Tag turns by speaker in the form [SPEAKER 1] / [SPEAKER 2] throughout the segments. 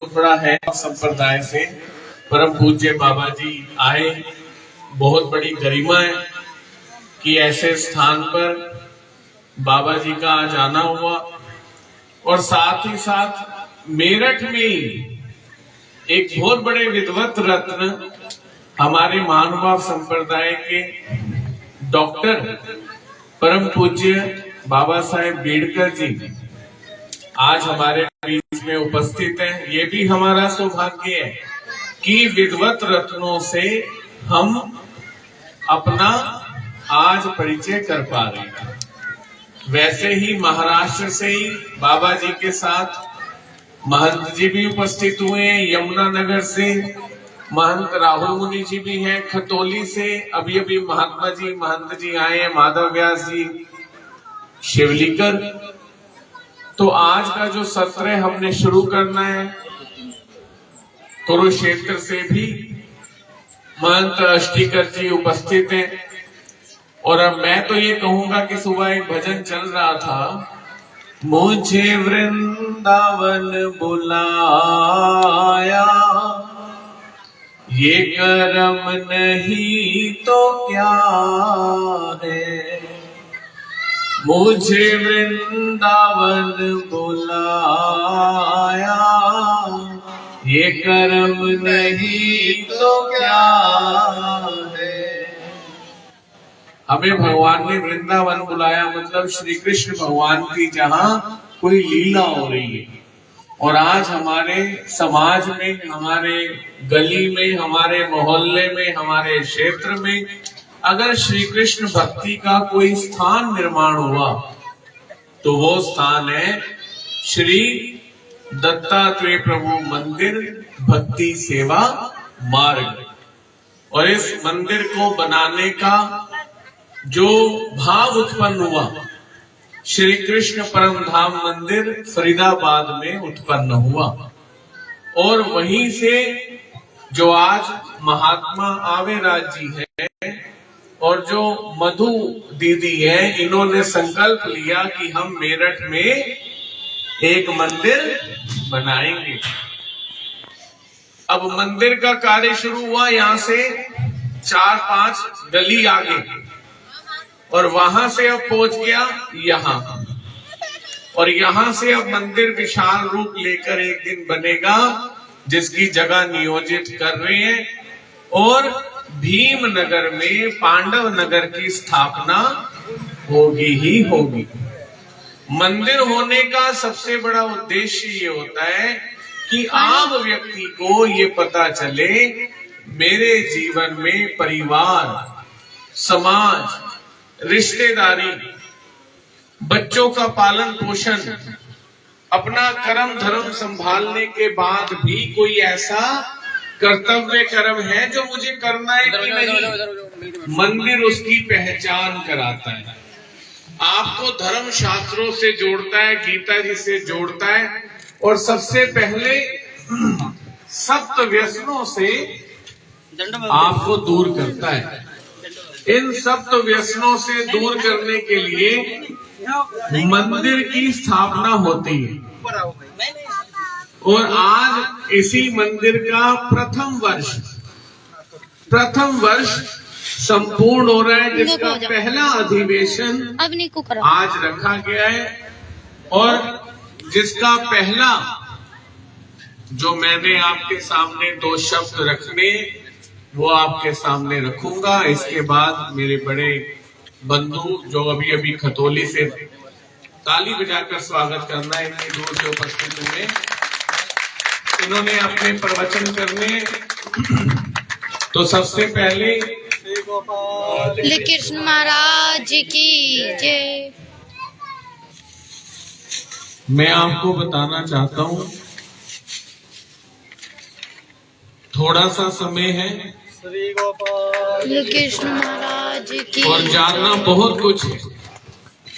[SPEAKER 1] बड़ा है संप्रदाय से परम पूज्य बाबा जी आए। बहुत बड़ी गरिमा है कि ऐसे स्थान पर बाबा जी का आज आना हुआ और साथ ही साथ मेरठ में ही एक बहुत बड़े विद्वत रत्न हमारे महानुभाव संप्रदाय के डॉक्टर परम पूज्य बाबा साहेब बेड़कर जी आज हमारे बीच में उपस्थित हैं। ये भी हमारा सौभाग्य है कि विद्वत रत्नों से हम अपना आज परिचय कर पा रहे हैं। वैसे ही महाराष्ट्र से ही बाबा जी के साथ महंत जी भी उपस्थित हुए हैं। यमुनानगर से महंत राहुल मुनि जी भी हैं। खतौली से अभी अभी महात्मा जी महंत जी आए हैं, माधव व्यास जी शिवलीकर। तो आज का जो सत्र हमने शुरू करना है, कुरुक्षेत्र से भी महंत अष्टीकर जी उपस्थित हैं। और अब मैं तो ये कहूंगा कि सुबह एक भजन चल रहा था, मुझे वृंदावन बुलाया, ये कर्म नहीं तो क्या है। मुझे वृंदावन बुलाया, ये कर्म नहीं तो क्या है। हमें भगवान ने वृंदावन बुलाया, मतलब श्री कृष्ण भगवान की जहां कोई लीला हो रही है। और आज हमारे समाज में, हमारे गली में, हमारे मोहल्ले में, हमारे क्षेत्र में अगर श्री कृष्ण भक्ति का कोई स्थान निर्माण हुआ तो वो स्थान है श्री दत्तात्रेय प्रभु मंदिर भक्ति सेवा मार्ग। और इस मंदिर को बनाने का जो भाव उत्पन्न हुआ, श्री कृष्ण परम धाम मंदिर फरीदाबाद में उत्पन्न हुआ। और वहीं से जो आज महात्मा आवेराज जी है और जो मधु दीदी है, इन्होंने संकल्प लिया कि हम मेरठ में एक मंदिर बनाएंगे। अब मंदिर का कार्य शुरू हुआ, यहां से 4-5 गली आगे, और वहां से अब पहुंच गया यहां। और यहां से अब मंदिर विशाल रूप लेकर एक दिन बनेगा, जिसकी जगह नियोजित कर रहे हैं। और भीमनगर में पांडव नगर की स्थापना होगी ही होगी। मंदिर होने का सबसे बड़ा उद्देश्य ये होता है कि आम व्यक्ति को ये पता चले मेरे जीवन में परिवार, समाज, रिश्तेदारी, बच्चों का पालन पोषण, अपना कर्म धर्म संभालने के बाद भी कोई ऐसा कर्तव्य कर्म है जो मुझे करना है कि नहीं। मंदिर उसकी पहचान कराता है, आपको धर्म शास्त्रों से जोड़ता है, गीता जी से जोड़ता है, और सबसे पहले सप्त व्यसनों से आपको दूर करता है। इन सप्त व्यसनों से दूर करने के लिए मंदिर की स्थापना होती है। और आज इसी मंदिर का प्रथम वर्ष संपूर्ण हो रहा है, जिसका पहला अधिवेशन आज रखा गया है। और जिसका पहला जो मैंने आपके सामने 2 शब्द रखने, वो आपके सामने रखूंगा। इसके बाद मेरे बड़े बंधु जो अभी अभी खतौली से, ताली बजाकर स्वागत करना है, इतनी दूर से उपस्थित हुए, इन्होंने अपने प्रवचन करने। तो सबसे पहले
[SPEAKER 2] श्री कृष्ण महाराज की जय।
[SPEAKER 1] मैं आपको बताना चाहता हूं, थोड़ा सा समय है,
[SPEAKER 2] श्री कृष्ण महाराज की,
[SPEAKER 1] और जानना बहुत कुछ है।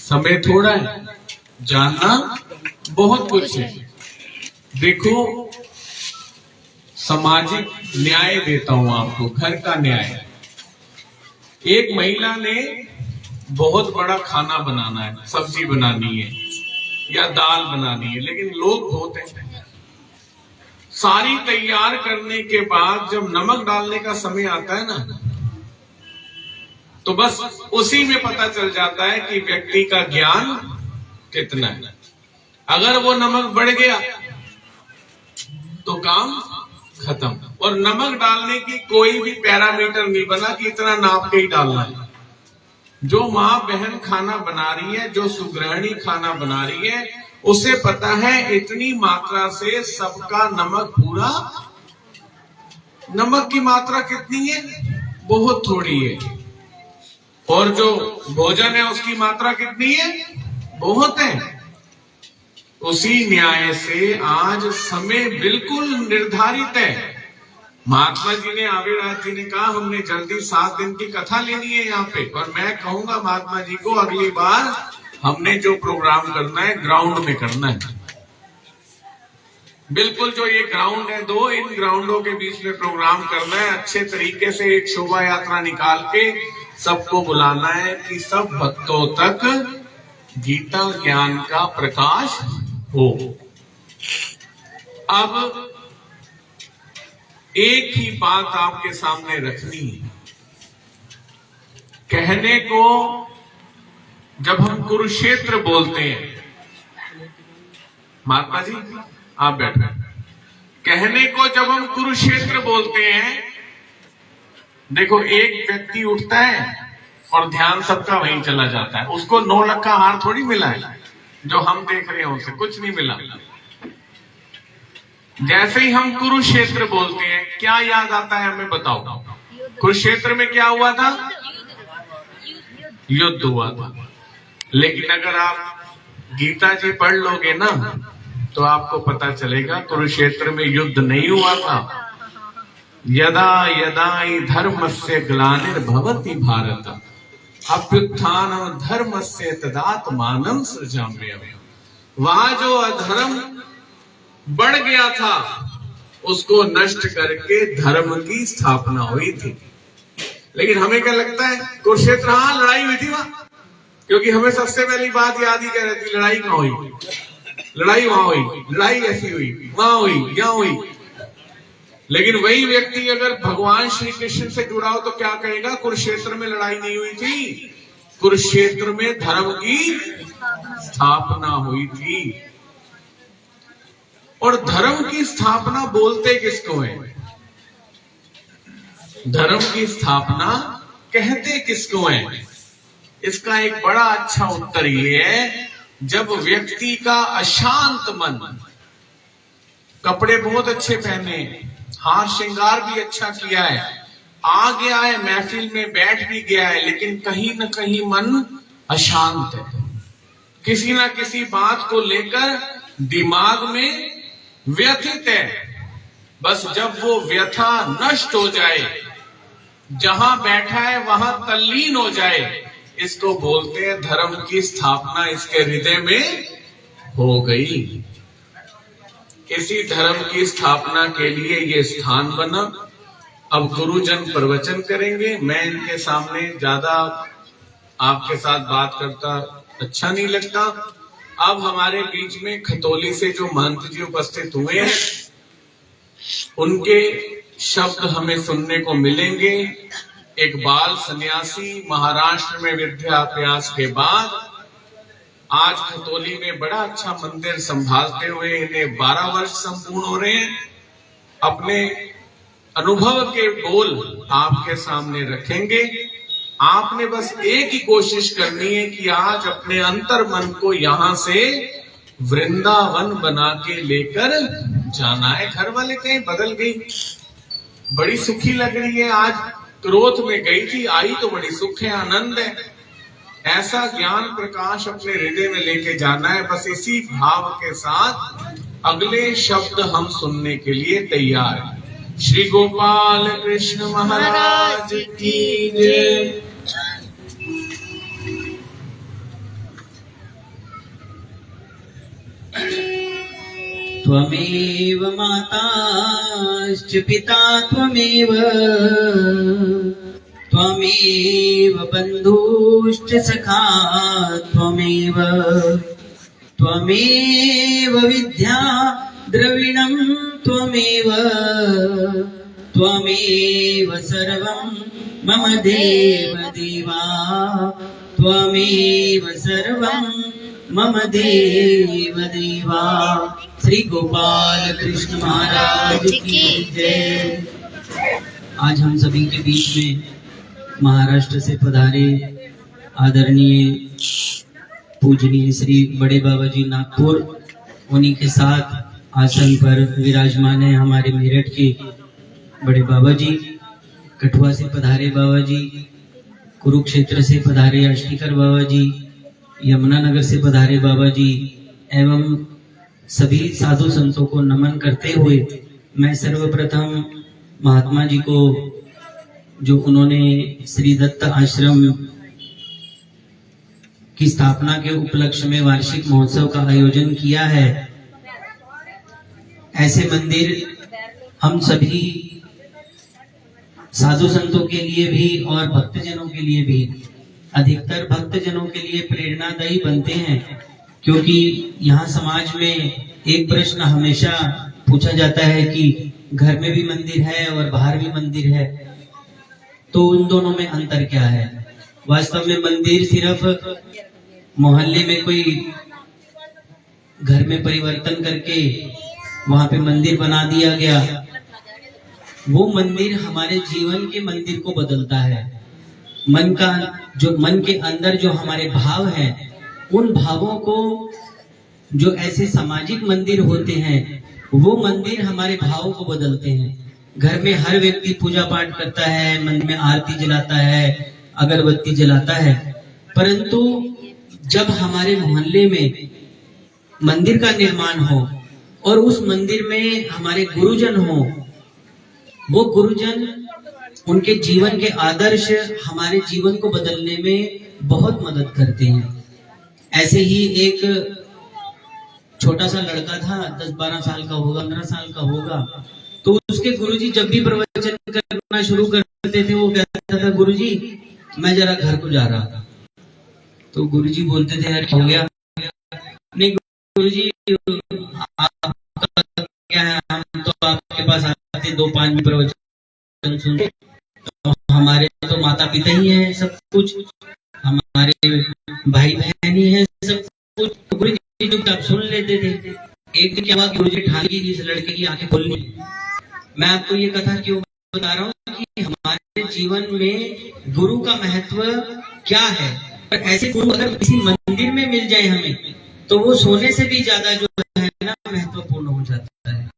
[SPEAKER 1] समय थोड़ा है, जानना बहुत कुछ है। देखो, सामाजिक न्याय देता हूं आपको, घर का न्याय। एक महिला ने बहुत बड़ा खाना बनाना है, सब्जी बनानी है या दाल बनानी है, लेकिन लोग बहुत हैं। सारी तैयार करने के बाद जब नमक डालने का समय आता है ना, तो बस उसी में पता चल जाता है कि व्यक्ति का ज्ञान कितना है। अगर वो नमक बढ़ गया तो काम खत्म। और नमक डालने की कोई भी पैरामीटर नहीं बना कि इतना नाप के ही डालना है। जो माँ बहन खाना बना रही है, जो सुगृहिणी खाना बना रही है, उसे पता है इतनी मात्रा से सबका नमक पूरा। नमक की मात्रा कितनी है? बहुत थोड़ी है। और जो भोजन है उसकी मात्रा कितनी है? बहुत है। उसी न्याय से आज समय बिल्कुल निर्धारित है। महात्मा जी ने, आविराज जी ने कहा हमने जल्दी 7 दिन की कथा लेनी है यहाँ पे, और मैं कहूंगा महात्मा जी को अगली बार हमने जो प्रोग्राम करना है ग्राउंड में करना है। बिल्कुल जो ये ग्राउंड है 2, इन ग्राउंडों के बीच में प्रोग्राम करना है। अच्छे तरीके से एक शोभा यात्रा निकाल के सबको बुलाना है कि सब भक्तों तक गीता ज्ञान का प्रकाश हो। अब एक ही बात आपके सामने रखनी है। कहने को जब हम कुरुक्षेत्र बोलते हैं, महात्मा जी आप बैठे, कहने को जब हम कुरुक्षेत्र बोलते हैं, देखो एक व्यक्ति उठता है और ध्यान सबका वहीं चला जाता है। उसको 9 लाख का हार थोड़ी मिला है, जो हम देख रहे हैं उसे कुछ नहीं मिला। जैसे ही हम कुरुक्षेत्र बोलते हैं, क्या याद आता है हमें बताओ? कुरुक्षेत्र में क्या हुआ था? युद्ध हुआ था। लेकिन अगर आप गीता जी पढ़ लोगे ना, तो आपको पता चलेगा कुरुक्षेत्र में युद्ध नहीं हुआ था। यदा यदा हि धर्मस्य ग्लानिर्भवति भारत अभ्युत्थानं धर्मस्य तदात्मानं सृजाम्यहम्। वहां जो अधर्म बढ़ गया था उसको नष्ट करके धर्म की स्थापना हुई थी। लेकिन हमें क्या लगता है? कुरुक्षेत्र, हाँ लड़ाई हुई थी वहां, क्योंकि हमें सबसे पहली बात याद ही क्या रहती, लड़ाई कहां हुई? लड़ाई वहां हुई, लड़ाई ऐसी हुई, वहां हुई, यहां हुई। लेकिन वही व्यक्ति अगर भगवान श्री कृष्ण से जुड़ा हो तो क्या कहेगा? कुरुक्षेत्र में लड़ाई नहीं हुई थी, कुरुक्षेत्र में धर्म की स्थापना हुई थी। और धर्म की स्थापना बोलते किसको है? धर्म की स्थापना कहते किसको है? इसका एक बड़ा अच्छा उत्तर ये है, जब व्यक्ति का अशांत मन, कपड़े बहुत अच्छे पहने, हार श्रृंगार भी अच्छा किया है, आ गया है महफिल में बैठ भी गया है, लेकिन कहीं न कहीं मन अशांत है, किसी ना किसी बात को लेकर दिमाग में व्यथित है। बस जब वो व्यथा नष्ट हो जाए, जहां बैठा है वहां तल्लीन हो जाए, इसको बोलते हैं धर्म की स्थापना इसके हृदय में हो गई। इसी धर्म की स्थापना के लिए ये स्थान बना। अब गुरुजन प्रवचन करेंगे। मैं इनके सामने ज्यादा आपके साथ बात करता अच्छा नहीं लगता। अब हमारे बीच में खतौली से जो महंत जी उपस्थित हुए हैं, उनके शब्द हमें सुनने को मिलेंगे। एक बाल सन्यासी, महाराष्ट्र में विद्याभ्यास के बाद आज खतौली में बड़ा अच्छा मंदिर संभालते हुए इन्हें 12 वर्ष संपूर्ण हो रहे हैं। अपने अनुभव के बोल आपके सामने रखेंगे। आपने बस एक ही कोशिश करनी है कि आज अपने अंतर मन को यहां से वृंदावन बना के लेकर जाना है। घर वाले कहीं बदल गई, बड़ी सुखी लग रही है, आज क्रोध में गई थी, आई तो बड़ी सुख है, आनंद है। ऐसा ज्ञान प्रकाश अपने हृदय में लेके जाना है। बस इसी भाव के साथ अगले शब्द हम सुनने के लिए तैयार हैं। श्री गोपाल कृष्ण महाराज की जय।
[SPEAKER 3] त्वमेव माताश्च पिता त्वमेव, त्वमेव बन्धुश्च सखा त्वमेव, त्वमेव विद्या द्रविणं त्वमेव त्वमेव सर्वं मम देव देवा त्वमेव सर्वं मम देव देवा। श्री गोपाल कृष्ण महाराज की जय। आज हम सभी के बीच में महाराष्ट्र से पधारे आदरणीय पूजनीय श्री बड़े बाबा जी नागपुर, उन्हीं के साथ आसन पर विराजमान है हमारे मेरठ के बड़े बाबा जी, कठुआ से पधारे बाबा जी, कुरुक्षेत्र से पधारे अष्टीकर बाबा जी, यमुनानगर से पधारे बाबा जी एवं सभी साधु संतों को नमन करते हुए मैं सर्वप्रथम महात्मा जी को, जो उन्होंने श्री दत्त आश्रम की स्थापना के उपलक्ष्य में वार्षिक महोत्सव का आयोजन किया है, ऐसे मंदिर हम सभी साधु संतों के लिए भी और भक्तजनों के लिए भी, अधिकतर भक्तजनों के लिए प्रेरणादायी बनते हैं, क्योंकि यहाँ समाज में एक प्रश्न हमेशा पूछा जाता है कि घर में भी मंदिर है और बाहर भी मंदिर है, तो उन दोनों में अंतर क्या है। वास्तव में मंदिर सिर्फ मोहल्ले में कोई घर में परिवर्तन करके वहां पे मंदिर बना दिया गया, वो मंदिर हमारे जीवन के मंदिर को बदलता है। मन के अंदर जो हमारे भाव हैं, उन भावों को जो ऐसे सामाजिक मंदिर होते हैं, वो मंदिर हमारे भावों को बदलते हैं। घर में हर व्यक्ति पूजा पाठ करता है, मन में आरती जलाता है, अगरबत्ती जलाता है, परंतु जब हमारे मोहल्ले में मंदिर का निर्माण हो और उस मंदिर में हमारे गुरुजन हो, वो गुरुजन, उनके जीवन के आदर्श हमारे जीवन को बदलने में बहुत मदद करते हैं। ऐसे ही एक छोटा सा लड़का था, 10-12 साल का होगा, 15 साल का होगा, तो उसके गुरुजी जब भी प्रवचन करना शुरू करते थे, वो कहता था, गुरुजी मैं जरा घर को जा रहा था। तो गुरुजी बोलते थे, यार हो गया? नहीं गुरुजी, आपका क्या है, हम तो आपके पास आते 2-5 मिनट प्रवचन सुनते, तो हमारे तो माता पिता ही है, सब कुछ हमारे भाई बहन ही है, सब कुछ। तो गुरुजी चुपचाप सुन लेते थे। एक दिन क्या हुआ, गुरुजी ठान ली इस लड़के की आंखें खोलनी। मैं आपको ये कथा क्यों बता रहा हूँ कि हमारे जीवन में गुरु का महत्व क्या है, और ऐसे गुरु अगर किसी मंदिर में मिल जाए हमें, तो वो सोने से भी ज्यादा जो है ना महत्वपूर्ण हो जाता है।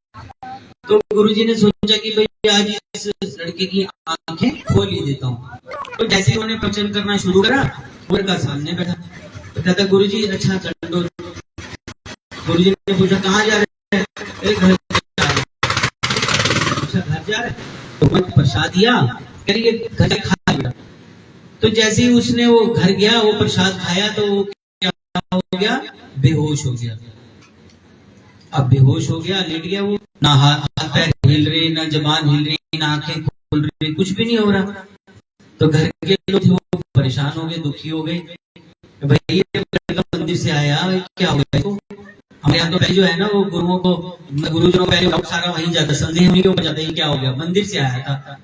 [SPEAKER 3] तो गुरुजी ने सोचा कि भाई आज इस लड़के की आंखें खोल ही देता हूँ। तो जैसे उन्होंने प्रवचन करना शुरू करा, वो का सामने बैठा, तो कहता, गुरुजी अच्छा दंडोत। गुरुजी ने पूछा, कहाँ जा रहे हैं? घर जा रहे। घर जा रहे, तो प्रसाद दिया, करिए घर खा लिया। तो जैसे ही उसने वो घर गया, वो प्रसाद खाया, तो वो क्या हो गया, बेहोश हो गया। अब बेहोश हो गया, लेट गया, वो ना हाथ पैर हिल रहे, ना जबान हिल रही, ना आंखें खुल रही, कुछ भी नहीं हो रहा। तो घर के लोग थे, वो परेशान हो गए, दुखी हो गए, भाई ये मंदिर से आया, क्या हो गया? हमारे यहाँ तो पहले जो है ना, वो गुरुओं को, गुरुजनों को पहले सारा वहीं जाता, संदेह वहीं हो जाता है, क्या हो गया? मंदिर से आया था।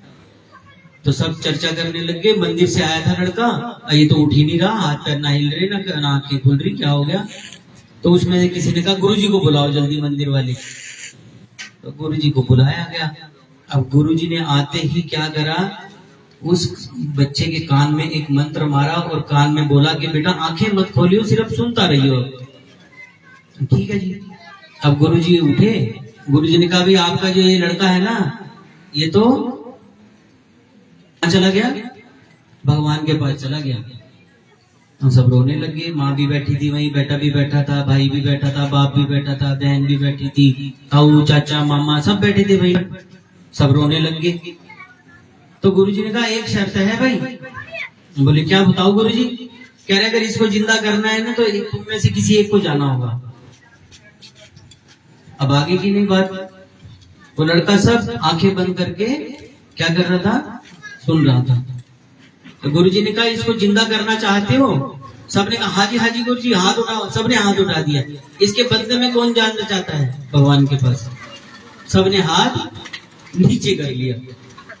[SPEAKER 3] तो सब चर्चा करने लगे, मंदिर से आया था लड़का, ये तो उठ ही नहीं रहा, हाथ पैर ना हिल रहे, ना आंखें खुल रही, क्या हो गया? तो उसमें से किसी ने कहा, गुरुजी को बुलाओ जल्दी, मंदिर वाले। तो गुरुजी को बुलाया गया। अब गुरुजी ने आते ही क्या करा, उस बच्चे के कान में एक मंत्र मारा और कान में बोला कि बेटा आंखें मत खोलियो, सिर्फ सुनता रहियो। ठीक है जी। अब गुरुजी उठे, गुरुजी ने कहा, भी आपका जो ये लड़का है ना, ये तो चला गया, भगवान के पास चला गया। हम सब रोने लगे, माँ भी बैठी थी वहीं, बेटा भी बैठा था, भाई भी बैठा था, बाप भी बैठा था, बहन भी बैठी थी, ताऊ चाचा मामा सब बैठे थे वहीं, सब रोने लगे। तो गुरुजी ने कहा, एक शर्त है भाई। बोले, क्या बताओ गुरुजी? कह रहे, अगर इसको जिंदा करना है ना, तो तुम में से किसी एक को जाना होगा। अब आगे की नहीं बात, वो लड़का सब आंखें बंद करके क्या कर रहा था, सुन रहा था। तो गुरुजी ने कहा, इसको जिंदा करना चाहते हो सबने कहा हाँ जी गुरु जी हाथ उठाओ, सबने हाथ उठा दिया। इसके बदले में कौन जानना चाहता है भगवान के पास? सबने हाथ नीचे कर लिया,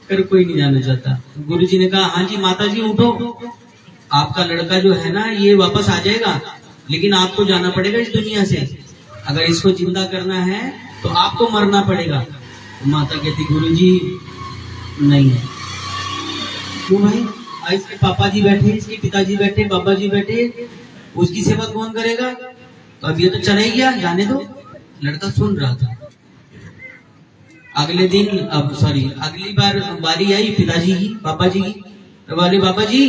[SPEAKER 3] कर कोई नहीं जाना चाहता। गुरु जी ने कहा हाँ जी माता जी उठो, आपका लड़का जो है ना ये वापस आ जाएगा, लेकिन आपको जाना पड़ेगा इस दुनिया से। अगर इसको जिंदा करना है तो आपको मरना पड़ेगा। तो माता कहती गुरु जी नहीं है। क्यों भाई? इसके पापा जी बैठे, इसके पिताजी बैठे, बाबा जी बैठे, उसकी सेवा कौन करेगा? तो अब ये तो चला ही गया, जाने दो। लड़का सुन रहा था। अगले दिन अगली बार बारी आई पिताजी की, पापा जी की। तो बोले बाबा जी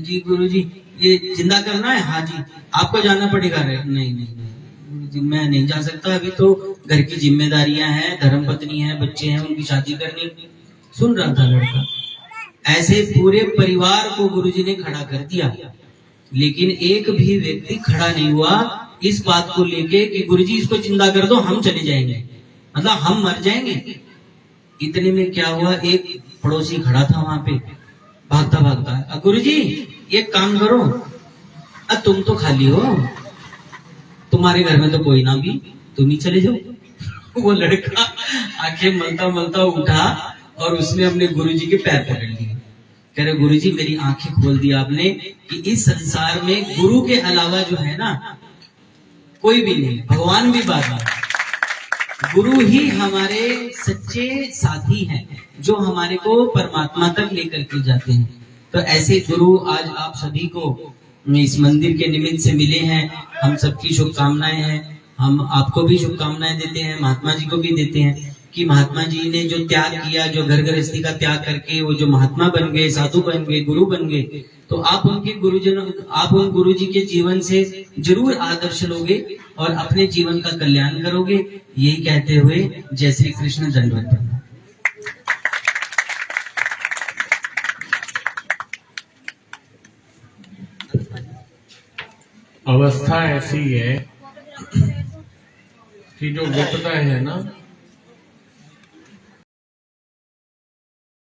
[SPEAKER 3] जी गुरु जी ये जिंदा करना है? हाँ जी। आपको जाना पड़ेगा? नहीं गुरु जी मैं नहीं जा सकता, अभी तो घर की जिम्मेदारियां हैं, धर्मपत्नी है, बच्चे हैं, उनकी शादी करनी। सुन रहा था लड़का। ऐसे पूरे परिवार को गुरुजी ने खड़ा कर दिया, लेकिन एक भी व्यक्ति खड़ा नहीं हुआ इस बात को लेके कि गुरुजी इसको जिंदा कर दो, हम चले जाएंगे, मतलब हम मर जाएंगे। इतने में क्या हुआ, एक पड़ोसी खड़ा था वहां पे भागता भागता, गुरुजी एक काम करो, तुम तो खाली हो, तुम्हारे घर में तो कोई ना भी, तुम ही चले जाओ। वो लड़का आंखें मलता मलता उठा और उसने अपने गुरुजी के पैर पकड़ लिए। कह रहे गुरुजी मेरी आंखें खोल दी आपने कि इस संसार में गुरु के अलावा जो है ना कोई भी नहीं, भगवान भी बाबा, गुरु ही हमारे सच्चे साथी हैं जो हमारे को परमात्मा तक लेकर के जाते हैं। तो ऐसे गुरु आज आप सभी को इस मंदिर के निमित्त से मिले हैं, हम सबकी शुभकामनाएं हैं। हम आपको भी शुभकामनाएं देते हैं, महात्मा जी को भी देते हैं कि महात्मा जी ने जो त्याग किया, जो घर गृहस्थी का त्याग करके वो जो महात्मा बन गए, साधु बन गए, गुरु बन गए, तो आप उनके गुरुजनों, आप उन गुरु जी के जीवन से जरूर आदर्श लोगे और अपने जीवन का कल्याण करोगे। यही कहते हुए जय श्री कृष्ण, दंडवत प्रणाम।
[SPEAKER 1] अवस्था ऐसी है कि जो विपदा है ना